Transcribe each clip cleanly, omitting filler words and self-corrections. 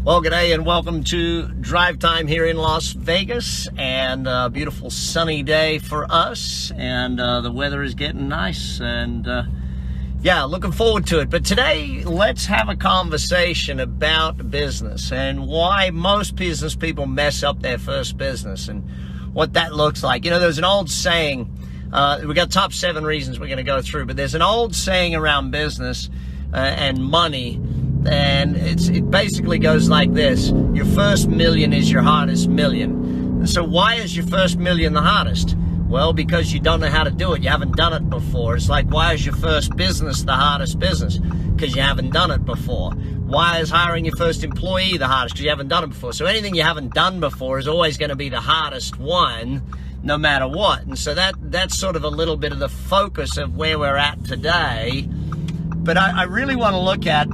Well, g'day and welcome to Drive Time here in Las Vegas, and a beautiful sunny day for us, and the weather is getting nice, and yeah, looking forward to it. But today, let's have a conversation about business and why most business people mess up their first business and what that looks like. You know, there's an old saying, we got top 7 reasons we're going to go through, but there's an old saying around business and money. And it basically goes like this: your first million is your hardest million. So why is your first million the hardest? Well, because you don't know how to do it. You haven't done it before. It's like, why is your first business the hardest business? Because you haven't done it before. Why is hiring your first employee the hardest? Because you haven't done it before. So anything you haven't done before is always going to be the hardest one, no matter what. And so that's sort of a little bit of the focus of where we're at today. But I really want to look at,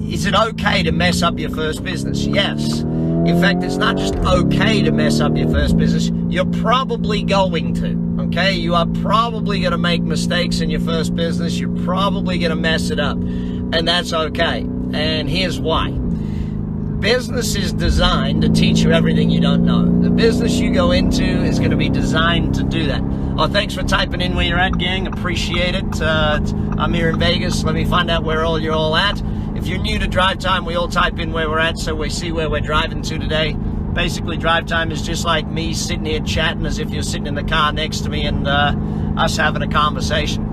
is it okay to mess up your first business? Yes. In fact, it's not just okay to mess up your first business. You're probably going to, okay? You are probably going to make mistakes in your first business. You're probably going to mess it up. And that's okay. And here's why. Business is designed to teach you everything you don't know. The business you go into is going to be designed to do that. Oh, thanks for typing in where you're at, gang. Appreciate it. I'm here in Vegas. Let me find out where you're all at. If you're new to Drive Time, we all type in where we're at so we see where we're driving to today. Basically, Drive Time is just like me sitting here chatting as if you're sitting in the car next to me and us having a conversation.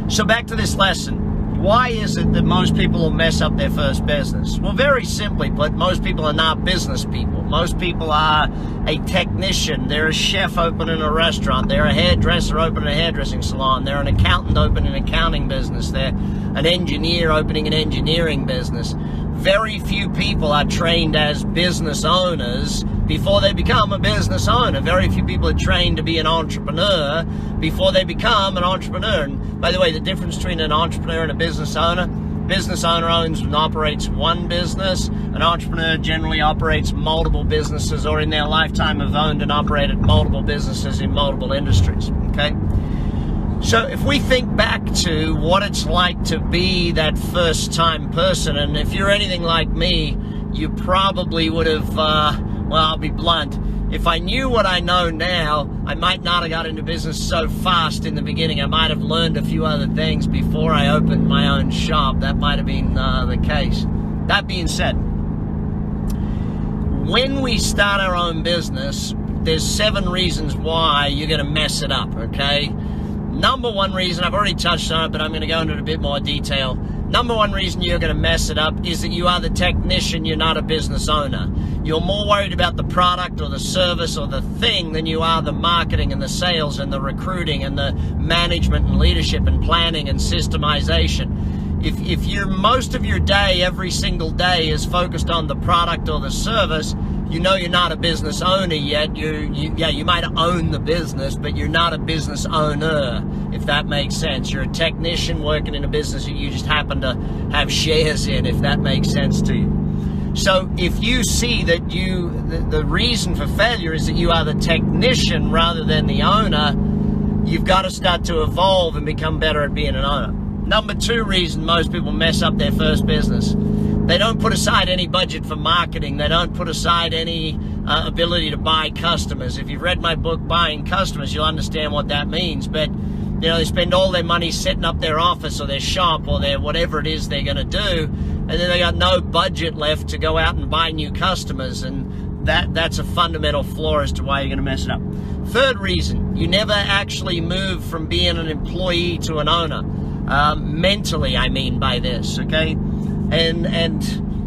So back to this lesson. Why is it that most people will mess up their first business? Well, very simply put, most people are not business people. Most people are a technician. They're a chef opening a restaurant. They're a hairdresser opening a hairdressing salon. They're an accountant opening an accounting business. They're an engineer opening an engineering business. Very few people are trained as business owners before they become a business owner. Very few people are trained to be an entrepreneur before they become an entrepreneur. And by the way, the difference between an entrepreneur and a business owner owns and operates one business. An entrepreneur generally operates multiple businesses, or in their lifetime have owned and operated multiple businesses in multiple industries, okay? So if we think back to what it's like to be that first-time person, and if you're anything like me, you probably would have, well, I'll be blunt, if I knew what I know now, I might not have got into business so fast in the beginning. I might have learned a few other things before I opened my own shop. That might have been the case. That being said, when we start our own business, there's 7 reasons why you're going to mess it up, okay? Number 1 reason, I've already touched on it, but I'm going to go into a bit more detail. Number 1 reason you're going to mess it up is that you are the technician, you're not a business owner. You're more worried about the product or the service or the thing than you are the marketing and the sales and the recruiting and the management and leadership and planning and systemization. If you're most of your day, every single day, is focused on the product or the service, you know you're not a business owner yet. You might own the business, but you're not a business owner, if that makes sense. You're a technician working in a business that you just happen to have shares in, if that makes sense to you. So if you see that the reason for failure is that you are the technician rather than the owner, you've got to start to evolve and become better at being an owner. Number 2 reason most people mess up their first business: they don't put aside any budget for marketing. They don't put aside any ability to buy customers. If you've read my book, Buying Customers, you'll understand what that means. But, you know, they spend all their money setting up their office or their shop or their whatever it is they're going to do, and then they got no budget left to go out and buy new customers. And that's a fundamental flaw as to why you're going to mess it up. 3rd reason, you never actually move from being an employee to an owner. Mentally, I mean by this, okay? And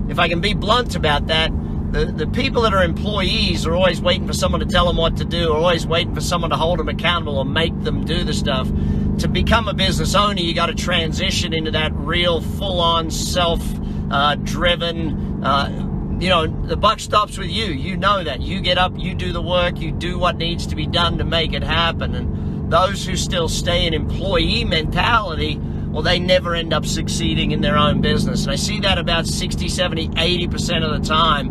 if I can be blunt about that, the people that are employees are always waiting for someone to tell them what to do, or always waiting for someone to hold them accountable or make them do the stuff. To become a business owner, you got to transition into that real full-on self-driven, you know, the buck stops with you. You know that. You get up, you do the work, you do what needs to be done to make it happen. And those who still stay in employee mentality, well, they never end up succeeding in their own business. And I see that about 60, 70, 80% of the time,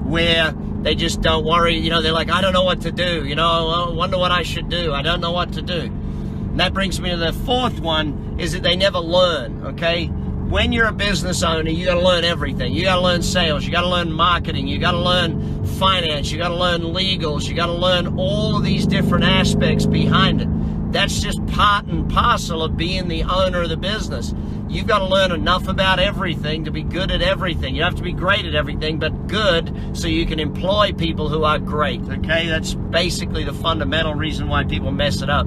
where they just don't worry. You know, they're like, I don't know what to do. You know, I wonder what I should do. I don't know what to do. And that brings me to the 4th one, is that they never learn, okay? when you're a business owner, you got to learn everything. You got to learn sales, you got to learn marketing, you got to learn finance, you got to learn legals, you got to learn all of these different aspects behind it. That's just part and parcel of being the owner of the business. You've got to learn enough about everything to be good at everything. You don't have to be great at everything, but good so you can employ people who are great, okay? That's basically the fundamental reason why people mess it up.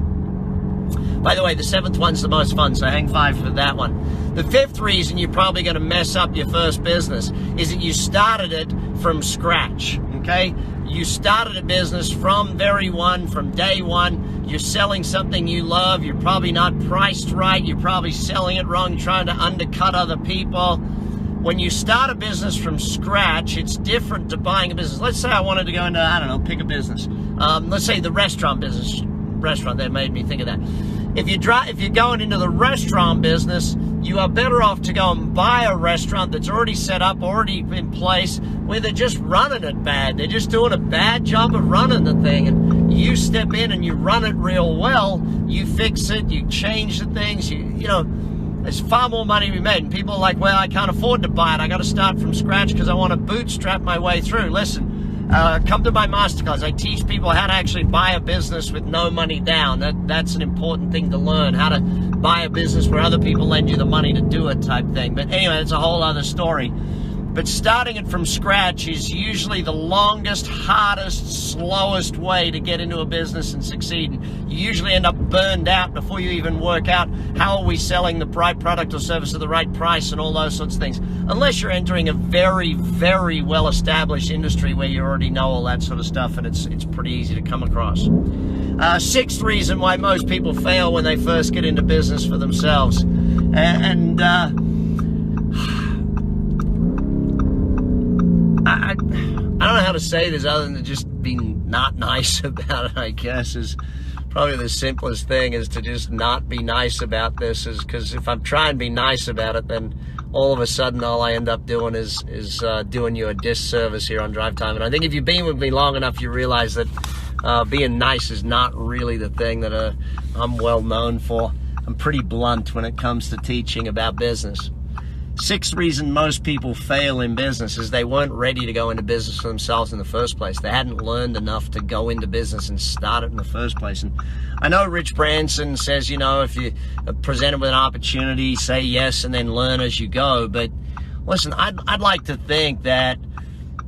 By the way, the 7th one's the most fun, so hang 5 for that one. The 5th reason you're probably going to mess up your first business is that you started it from scratch, okay? You started a business from day one. You're selling something you love. You're probably not priced right. You're probably selling it wrong, trying to undercut other people. When you start a business from scratch, it's different to buying a business. Let's say I wanted to go into, I don't know, pick a business. Let's say the restaurant business. Restaurant, that made me think of that. If you're going into the restaurant business, you are better off to go and buy a restaurant that's already set up, already in place, where they're just running it bad. They're just doing a bad job of running the thing, and you step in and you run it real well. You fix it, you change the things. You know, there's far more money to be made. And people are like, well, I can't afford to buy it. I got to start from scratch because I want to bootstrap my way through. Listen. Come to my masterclass. I teach people how to actually buy a business with no money down. That's an important thing to learn, how to buy a business where other people lend you the money to do it type thing. But anyway, it's a whole other story. But starting it from scratch is usually the longest, hardest, slowest way to get into a business and succeed. And you usually end up burned out before you even work out how are we selling the right product or service at the right price and all those sorts of things. Unless you're entering a very, very well-established industry where you already know all that sort of stuff, and it's pretty easy to come across. 6th reason why most people fail when they first get into business for themselves. I don't know how to say this other than to just be not nice about it, I guess, is probably the simplest thing, is to just not be nice about this. Is because if I'm trying to be nice about it, then all of a sudden all I end up doing is doing you a disservice here on Drive Time. And I think if you've been with me long enough, you realize that being nice is not really the thing that I'm well known for. I'm pretty blunt when it comes to teaching about business. 6th reason most people fail in business is they weren't ready to go into business for themselves in the first place. They hadn't learned enough to go into business and start it in the first place. And I know Rich Branson says, you know, if you are presented with an opportunity, say yes and then learn as you go. But listen, I'd like to think that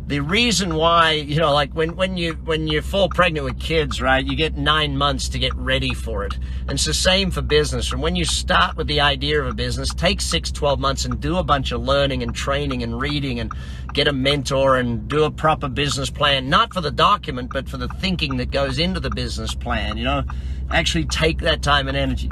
the reason why, you know, like when you fall pregnant with kids, right, you get 9 months to get ready for it. And it's the same for business. From when you start with the idea of a business, take 6-12 months and do a bunch of learning and training and reading and get a mentor and do a proper business plan, not for the document, but for the thinking that goes into the business plan, you know, actually take that time and energy.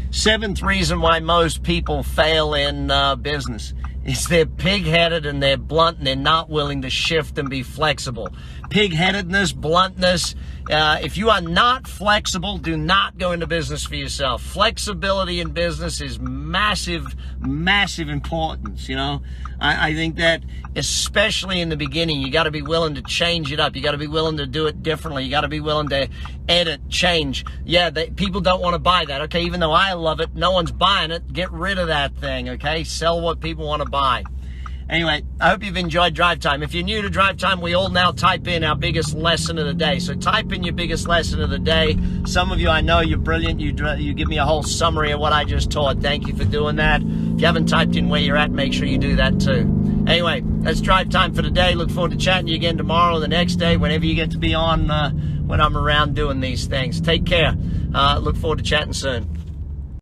7th reason why most people fail in business is they're pig-headed and they're blunt and they're not willing to shift and be flexible. Pig-headedness, bluntness. If you are not flexible, do not go into business for yourself. Flexibility in business is massive, massive importance, you know. I think that especially in the beginning, you got to be willing to change it up. You got to be willing to do it differently. You got to be willing to edit, change. Yeah, people don't want to buy that. Okay, even though I love it, no one's buying it. Get rid of that thing, okay? Sell what people want to buy. Anyway, I hope you've enjoyed Drive Time. If you're new to Drive Time, we all now type in our biggest lesson of the day. So type in your biggest lesson of the day. Some of you, I know you're brilliant. You give me a whole summary of what I just taught. Thank you for doing that. If you haven't typed in where you're at, make sure you do that too. Anyway, that's Drive Time for today. Look forward to chatting to you again tomorrow or the next day, whenever you get to be on when I'm around doing these things. Take care. Look forward to chatting soon.